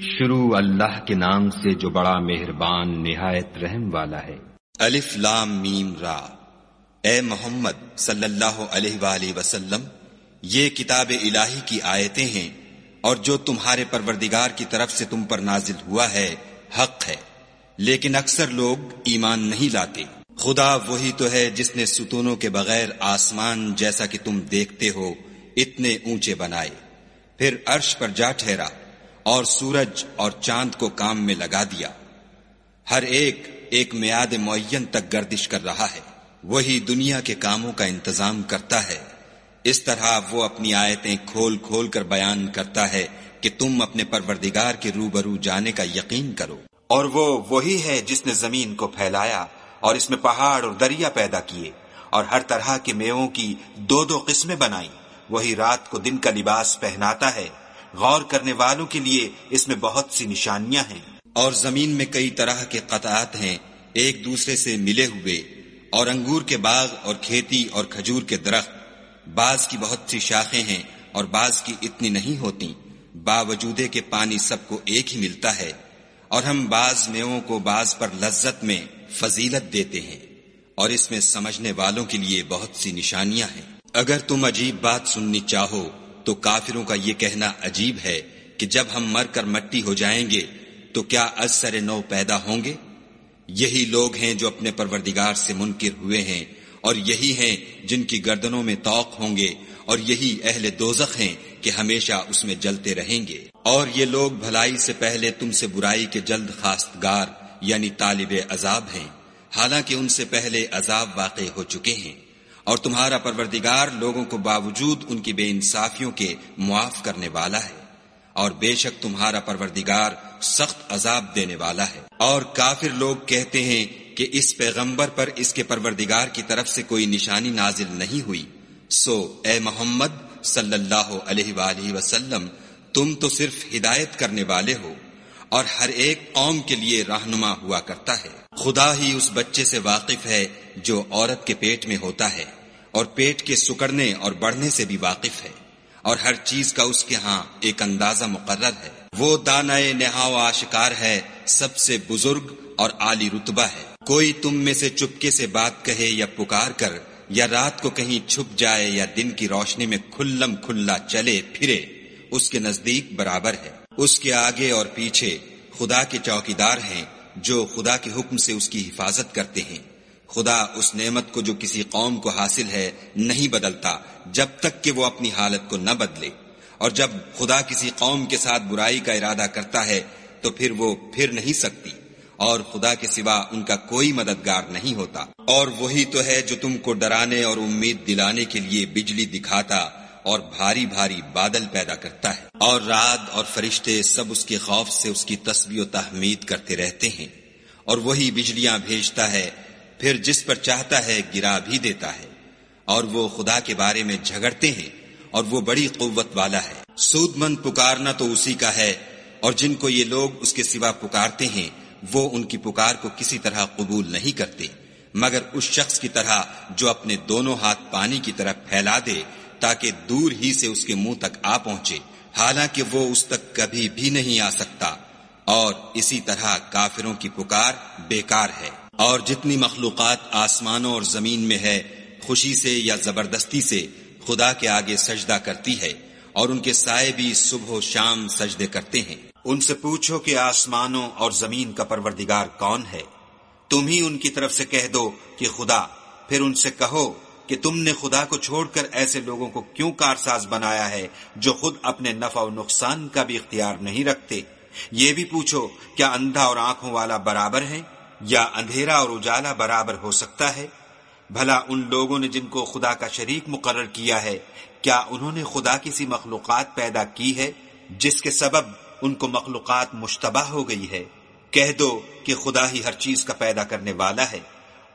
شروع اللہ کے نام سے جو بڑا مہربان نہایت رحم والا ہے۔ الف لام میم را۔ اے محمد صلی اللہ علیہ وآلہ وسلم، یہ کتاب الہی کی آیتیں ہیں اور جو تمہارے پروردگار کی طرف سے تم پر نازل ہوا ہے حق ہے، لیکن اکثر لوگ ایمان نہیں لاتے۔ خدا وہی تو ہے جس نے ستونوں کے بغیر آسمان جیسا کہ تم دیکھتے ہو اتنے اونچے بنائے، پھر عرش پر جا ٹھہرا اور سورج اور چاند کو کام میں لگا دیا، ہر ایک میعاد معین تک گردش کر رہا ہے۔ وہی دنیا کے کاموں کا انتظام کرتا ہے، اس طرح وہ اپنی آیتیں کھول کھول کر بیان کرتا ہے کہ تم اپنے پروردگار کے روبرو جانے کا یقین کرو۔ اور وہ وہی ہے جس نے زمین کو پھیلایا اور اس میں پہاڑ اور دریا پیدا کیے اور ہر طرح کے میووں کی دو دو قسمیں بنائیں۔ وہی رات کو دن کا لباس پہناتا ہے، غور کرنے والوں کے لیے اس میں بہت سی نشانیاں ہیں۔ اور زمین میں کئی طرح کے قطعات ہیں ایک دوسرے سے ملے ہوئے، اور انگور کے باغ اور کھیتی اور کھجور کے درخت، بعض کی بہت سی شاخیں ہیں اور بعض کی اتنی نہیں ہوتی، باوجود کہ پانی سب کو ایک ہی ملتا ہے۔ اور ہم بعض میووں کو بعض پر لذت میں فضیلت دیتے ہیں، اور اس میں سمجھنے والوں کے لیے بہت سی نشانیاں ہیں۔ اگر تم عجیب بات سننی چاہو تو کافروں کا یہ کہنا عجیب ہے کہ جب ہم مر کر مٹی ہو جائیں گے تو کیا از سر نو پیدا ہوں گے؟ یہی لوگ ہیں جو اپنے پروردگار سے منکر ہوئے ہیں، اور یہی ہیں جن کی گردنوں میں طوق ہوں گے، اور یہی اہل دوزخ ہیں کہ ہمیشہ اس میں جلتے رہیں گے۔ اور یہ لوگ بھلائی سے پہلے تم سے برائی کے جلد خواستگار یعنی طالب عذاب ہیں، حالانکہ ان سے پہلے عذاب واقع ہو چکے ہیں۔ اور تمہارا پروردگار لوگوں کو باوجود ان کی بے انصافیوں کے معاف کرنے والا ہے، اور بے شک تمہارا پروردگار سخت عذاب دینے والا ہے۔ اور کافر لوگ کہتے ہیں کہ اس پیغمبر پر اس کے پروردگار کی طرف سے کوئی نشانی نازل نہیں ہوئی، سو اے محمد صلی اللہ علیہ وآلہ وسلم، تم تو صرف ہدایت کرنے والے ہو، اور ہر ایک قوم کے لیے رہنما ہوا کرتا ہے۔ خدا ہی اس بچے سے واقف ہے جو عورت کے پیٹ میں ہوتا ہے، اور پیٹ کے سکڑنے اور بڑھنے سے بھی واقف ہے، اور ہر چیز کا اس کے ہاں ایک اندازہ مقرر ہے۔ وہ دانائے نہا و آشکار ہے، سب سے بزرگ اور عالی رتبہ ہے۔ کوئی تم میں سے چپکے سے بات کہے یا پکار کر، یا رات کو کہیں چھپ جائے یا دن کی روشنی میں کھلم کھلا چلے پھرے، اس کے نزدیک برابر ہے۔ اس کے آگے اور پیچھے خدا کے چوکیدار ہیں جو خدا کے حکم سے اس کی حفاظت کرتے ہیں۔ خدا اس نعمت کو جو کسی قوم کو حاصل ہے نہیں بدلتا جب تک کہ وہ اپنی حالت کو نہ بدلے، اور جب خدا کسی قوم کے ساتھ برائی کا ارادہ کرتا ہے تو پھر وہ پھر نہیں سکتی، اور خدا کے سوا ان کا کوئی مددگار نہیں ہوتا۔ اور وہی تو ہے جو تم کو ڈرانے اور امید دلانے کے لیے بجلی دکھاتا اور بھاری بھاری بادل پیدا کرتا ہے، اور رعد اور فرشتے سب اس کے خوف سے اس کی تسبیح و تحمید کرتے رہتے ہیں۔ اور وہی بجلیاں بھیجتا ہے، پھر جس پر چاہتا ہے گرا بھی دیتا ہے، اور وہ خدا کے بارے میں جھگڑتے ہیں، اور وہ بڑی قوت والا ہے۔ سود مند پکارنا تو اسی کا ہے، اور جن کو یہ لوگ اس کے سوا پکارتے ہیں وہ ان کی پکار کو کسی طرح قبول نہیں کرتے، مگر اس شخص کی طرح جو اپنے دونوں ہاتھ پانی کی طرف پھیلا دے تاکہ دور ہی سے اس کے منہ تک آ پہنچے، حالانکہ وہ اس تک کبھی بھی نہیں آ سکتا۔ اور اسی طرح کافروں کی پکار بیکار ہے۔ اور جتنی مخلوقات آسمانوں اور زمین میں ہے، خوشی سے یا زبردستی سے خدا کے آگے سجدہ کرتی ہے، اور ان کے سائے بھی صبح و شام سجدے کرتے ہیں۔ ان سے پوچھو کہ آسمانوں اور زمین کا پروردگار کون ہے؟ تم ہی ان کی طرف سے کہہ دو کہ خدا۔ پھر ان سے کہو کہ تم نے خدا کو چھوڑ کر ایسے لوگوں کو کیوں کارساز بنایا ہے جو خود اپنے نفع و نقصان کا بھی اختیار نہیں رکھتے؟ یہ بھی پوچھو کیا اندھا اور آنکھوں والا برابر ہے، یا اندھیرا اور اجالا برابر ہو سکتا ہے؟ بھلا ان لوگوں نے جن کو خدا کا شریک مقرر کیا ہے، کیا انہوں نے خدا کی سی مخلوقات پیدا کی ہے جس کے سبب ان کو مخلوقات مشتبہ ہو گئی ہے؟ کہہ دو کہ خدا ہی ہر چیز کا پیدا کرنے والا ہے،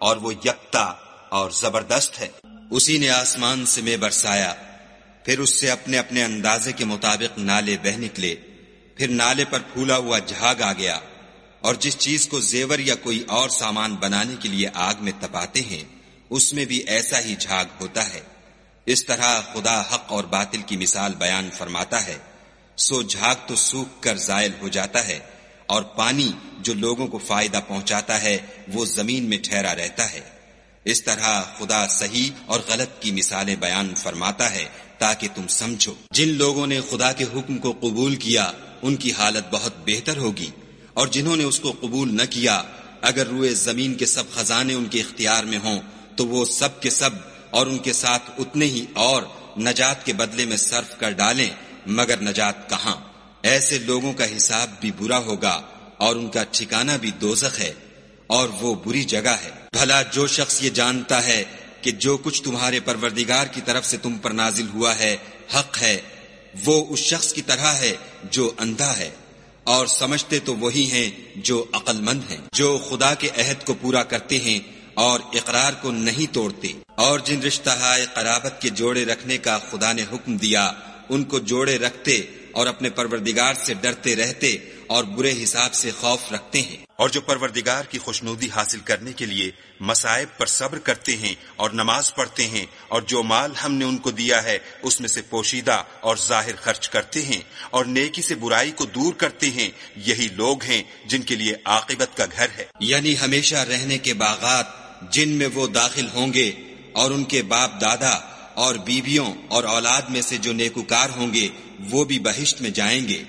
اور وہ یکتا اور زبردست ہے۔ اسی نے آسمان سے میں برسایا، پھر اس سے اپنے اپنے اندازے کے مطابق نالے بہ نکلے، پھر نالے پر پھولا ہوا جھاگ آ گیا، اور جس چیز کو زیور یا کوئی اور سامان بنانے کے لیے آگ میں تپاتے ہیں اس میں بھی ایسا ہی جھاگ ہوتا ہے۔ اس طرح خدا حق اور باطل کی مثال بیان فرماتا ہے۔ سو جھاگ تو سوکھ کر زائل ہو جاتا ہے، اور پانی جو لوگوں کو فائدہ پہنچاتا ہے وہ زمین میں ٹھہرا رہتا ہے۔ اس طرح خدا صحیح اور غلط کی مثالیں بیان فرماتا ہے تاکہ تم سمجھو۔ جن لوگوں نے خدا کے حکم کو قبول کیا ان کی حالت بہت بہتر ہوگی، اور جنہوں نے اس کو قبول نہ کیا اگر روئے زمین کے سب خزانے ان کے اختیار میں ہوں تو وہ سب کے سب اور ان کے ساتھ اتنے ہی اور نجات کے بدلے میں صرف کر ڈالیں، مگر نجات کہاں؟ ایسے لوگوں کا حساب بھی برا ہوگا اور ان کا ٹھکانہ بھی دوزخ ہے، اور وہ بری جگہ ہے۔ بھلا جو شخص یہ جانتا ہے کہ جو کچھ تمہارے پروردگار کی طرف سے تم پر نازل ہوا ہے حق ہے، وہ اس شخص کی طرح ہے جو اندھا ہے، اور سمجھتے تو وہی ہیں جو عقل مند ہیں، جو خدا کے عہد کو پورا کرتے ہیں اور اقرار کو نہیں توڑتے، اور جن رشتہ قرابت کے جوڑے رکھنے کا خدا نے حکم دیا ان کو جوڑے رکھتے اور اپنے پروردگار سے ڈرتے رہتے اور برے حساب سے خوف رکھتے ہیں، اور جو پروردگار کی خوشنودی حاصل کرنے کے لیے مصائب پر صبر کرتے ہیں اور نماز پڑھتے ہیں، اور جو مال ہم نے ان کو دیا ہے اس میں سے پوشیدہ اور ظاہر خرچ کرتے ہیں، اور نیکی سے برائی کو دور کرتے ہیں، یہی لوگ ہیں جن کے لیے عاقبت کا گھر ہے۔ یعنی ہمیشہ رہنے کے باغات جن میں وہ داخل ہوں گے، اور ان کے باپ دادا اور بیویوں اور اولاد میں سے جو نیکوکار ہوں گے وہ بھی بہشت میں جائیں گے،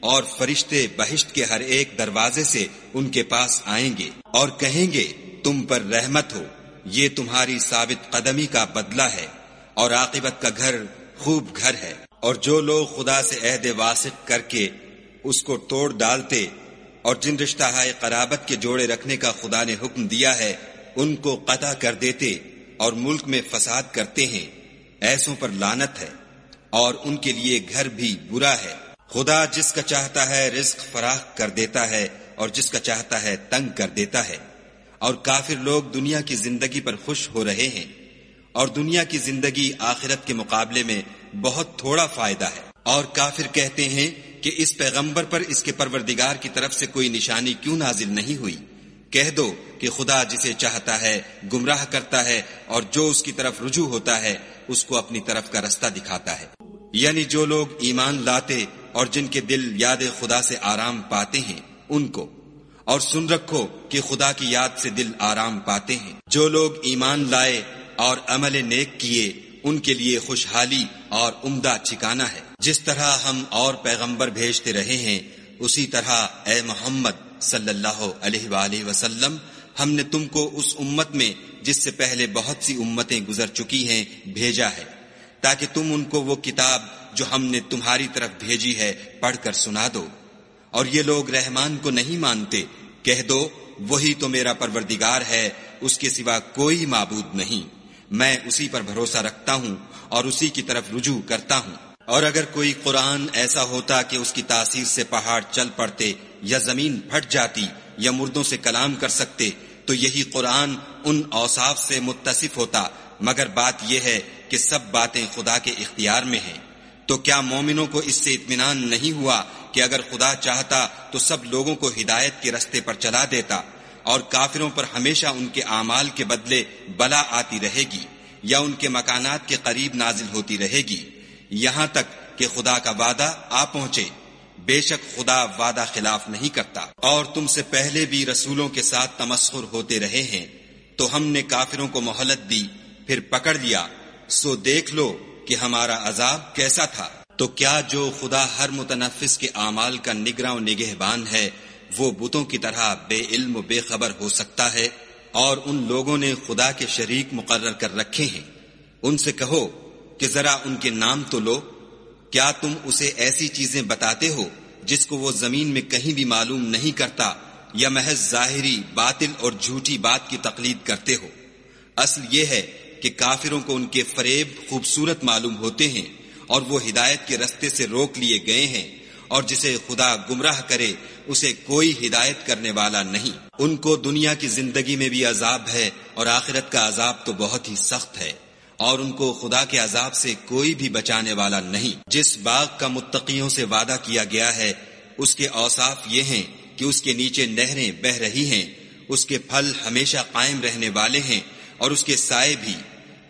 اور فرشتے بہشت کے ہر ایک دروازے سے ان کے پاس آئیں گے اور کہیں گے تم پر رحمت ہو، یہ تمہاری ثابت قدمی کا بدلہ ہے، اور عاقبت کا گھر خوب گھر ہے۔ اور جو لوگ خدا سے عہد واسق کر کے اس کو توڑ ڈالتے اور جن رشتہ قرابت کے جوڑے رکھنے کا خدا نے حکم دیا ہے ان کو قطع کر دیتے اور ملک میں فساد کرتے ہیں، ایسوں پر لعنت ہے، اور ان کے لیے گھر بھی برا ہے۔ خدا جس کا چاہتا ہے رزق فراخ کر دیتا ہے اور جس کا چاہتا ہے تنگ کر دیتا ہے، اور کافر لوگ دنیا کی زندگی پر خوش ہو رہے ہیں، اور دنیا کی زندگی آخرت کے مقابلے میں بہت تھوڑا فائدہ ہے۔ اور کافر کہتے ہیں کہ اس پیغمبر پر اس کے پروردگار کی طرف سے کوئی نشانی کیوں نازل نہیں ہوئی؟ کہہ دو کہ خدا جسے چاہتا ہے گمراہ کرتا ہے، اور جو اس کی طرف رجوع ہوتا ہے اس کو اپنی طرف کا رستہ دکھاتا ہے۔ یعنی جو لوگ ایمان لاتے اور جن کے دل یاد خدا سے آرام پاتے ہیں ان کو، اور سن رکھو کہ خدا کی یاد سے دل آرام پاتے ہیں۔ جو لوگ ایمان لائے اور عمل نیک کیے ان کے لیے خوشحالی اور عمدہ ٹھکانہ ہے۔ جس طرح ہم اور پیغمبر بھیجتے رہے ہیں اسی طرح اے محمد صلی اللہ علیہ وآلہ وسلم ہم نے تم کو اس امت میں جس سے پہلے بہت سی امتیں گزر چکی ہیں بھیجا ہے، تاکہ تم ان کو وہ کتاب جو ہم نے تمہاری طرف بھیجی ہے پڑھ کر سنا دو۔ اور یہ لوگ رحمان کو نہیں مانتے، کہہ دو وہی تو میرا پروردگار ہے، اس کے سوا کوئی معبود نہیں، میں اسی پر بھروسہ رکھتا ہوں اور اسی کی طرف رجوع کرتا ہوں۔ اور اگر کوئی قرآن ایسا ہوتا کہ اس کی تاثیر سے پہاڑ چل پڑتے یا زمین پھٹ جاتی یا مردوں سے کلام کر سکتے تو یہی قرآن ان اوصاف سے متصف ہوتا، مگر بات یہ ہے کہ سب باتیں خدا کے اختیار میں ہیں۔ تو کیا مومنوں کو اس سے اطمینان نہیں ہوا کہ اگر خدا چاہتا تو سب لوگوں کو ہدایت کے رستے پر چلا دیتا، اور کافروں پر ہمیشہ ان کے اعمال کے بدلے بلا آتی رہے گی یا ان کے مکانات کے قریب نازل ہوتی رہے گی، یہاں تک کہ خدا کا وعدہ آ پہنچے۔ بے شک خدا وعدہ خلاف نہیں کرتا۔ اور تم سے پہلے بھی رسولوں کے ساتھ تمسخر ہوتے رہے ہیں، تو ہم نے کافروں کو مہلت دی پھر پکڑ لیا، سو دیکھ لو کہ ہمارا عذاب کیسا تھا۔ تو کیا جو خدا ہر متنفس کے اعمال کا نگراں و نگہبان ہے وہ بتوں کی طرح بے علم و بے خبر ہو سکتا ہے؟ اور ان لوگوں نے خدا کے شریک مقرر کر رکھے ہیں، ان سے کہو کہ ذرا ان کے نام تو لو۔ کیا تم اسے ایسی چیزیں بتاتے ہو جس کو وہ زمین میں کہیں بھی معلوم نہیں کرتا، یا محض ظاہری باطل اور جھوٹی بات کی تقلید کرتے ہو؟ اصل یہ ہے کہ کافروں کو ان کے فریب خوبصورت معلوم ہوتے ہیں، اور وہ ہدایت کے رستے سے روک لیے گئے ہیں، اور جسے خدا گمراہ کرے اسے کوئی ہدایت کرنے والا نہیں۔ ان کو دنیا کی زندگی میں بھی عذاب ہے اور آخرت کا عذاب تو بہت ہی سخت ہے، اور ان کو خدا کے عذاب سے کوئی بھی بچانے والا نہیں۔ جس باغ کا متقیوں سے وعدہ کیا گیا ہے اس کے اوصاف یہ ہیں کہ اس کے نیچے نہریں بہہ رہی ہیں، اس کے پھل ہمیشہ قائم رہنے والے ہیں اور اس کے سائے بھی۔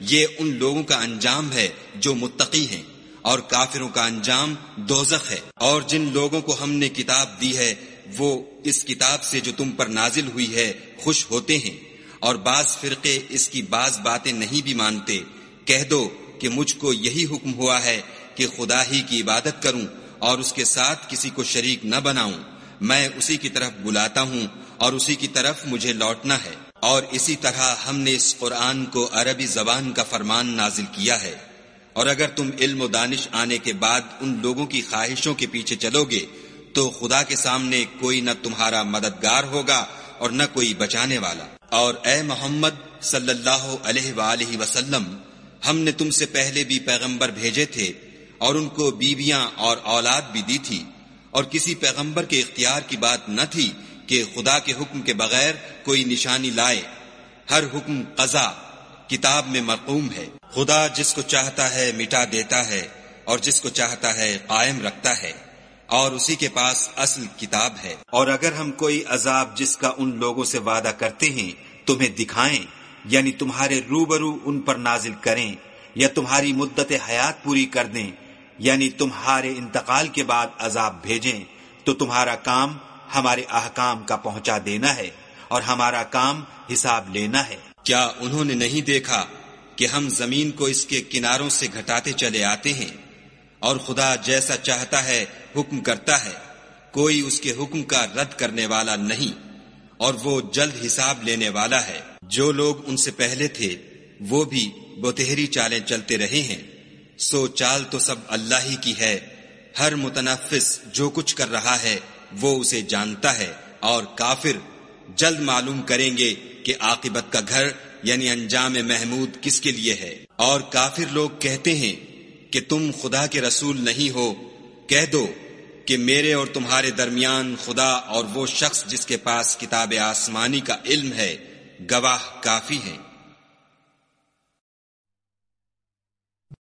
یہ ان لوگوں کا انجام ہے جو متقی ہیں، اور کافروں کا انجام دوزخ ہے۔ اور جن لوگوں کو ہم نے کتاب دی ہے وہ اس کتاب سے جو تم پر نازل ہوئی ہے خوش ہوتے ہیں، اور بعض فرقے اس کی بعض باتیں نہیں بھی مانتے۔ کہہ دو کہ مجھ کو یہی حکم ہوا ہے کہ خدا ہی کی عبادت کروں اور اس کے ساتھ کسی کو شریک نہ بناؤں۔ میں اسی کی طرف بلاتا ہوں اور اسی کی طرف مجھے لوٹنا ہے۔ اور اسی طرح ہم نے اس قرآن کو عربی زبان کا فرمان نازل کیا ہے، اور اگر تم علم و دانش آنے کے بعد ان لوگوں کی خواہشوں کے پیچھے چلو گے تو خدا کے سامنے کوئی نہ تمہارا مددگار ہوگا اور نہ کوئی بچانے والا۔ اور اے محمد صلی اللہ علیہ وآلہ وسلم، ہم نے تم سے پہلے بھی پیغمبر بھیجے تھے اور ان کو بیویاں اور اولاد بھی دی تھی، اور کسی پیغمبر کے اختیار کی بات نہ تھی کہ خدا کے حکم کے بغیر کوئی نشانی لائے۔ ہر حکم قضا کتاب میں مرقوم ہے۔ خدا جس کو چاہتا ہے مٹا دیتا ہے اور جس کو چاہتا ہے قائم رکھتا ہے، اور اسی کے پاس اصل کتاب ہے۔ اور اگر ہم کوئی عذاب جس کا ان لوگوں سے وعدہ کرتے ہیں تمہیں دکھائیں، یعنی تمہارے روبرو ان پر نازل کریں، یا تمہاری مدت حیات پوری کر دیں، یعنی تمہارے انتقال کے بعد عذاب بھیجیں، تو تمہارا کام ہمارے احکام کا پہنچا دینا ہے اور ہمارا کام حساب لینا ہے۔ کیا انہوں نے نہیں دیکھا کہ ہم زمین کو اس کے کناروں سے گھٹاتے چلے آتے ہیں، اور خدا جیسا چاہتا ہے حکم کرتا ہے، کوئی اس کے حکم کا رد کرنے والا نہیں، اور وہ جلد حساب لینے والا ہے۔ جو لوگ ان سے پہلے تھے وہ بھی بتہری چالیں چلتے رہے ہیں، سو چال تو سب اللہ ہی کی ہے۔ ہر متنفس جو کچھ کر رہا ہے وہ اسے جانتا ہے، اور کافر جلد معلوم کریں گے کہ عاقبت کا گھر یعنی انجام محمود کس کے لیے ہے۔ اور کافر لوگ کہتے ہیں کہ تم خدا کے رسول نہیں ہو۔ کہہ دو کہ میرے اور تمہارے درمیان خدا اور وہ شخص جس کے پاس کتاب آسمانی کا علم ہے گواہ کافی ہیں۔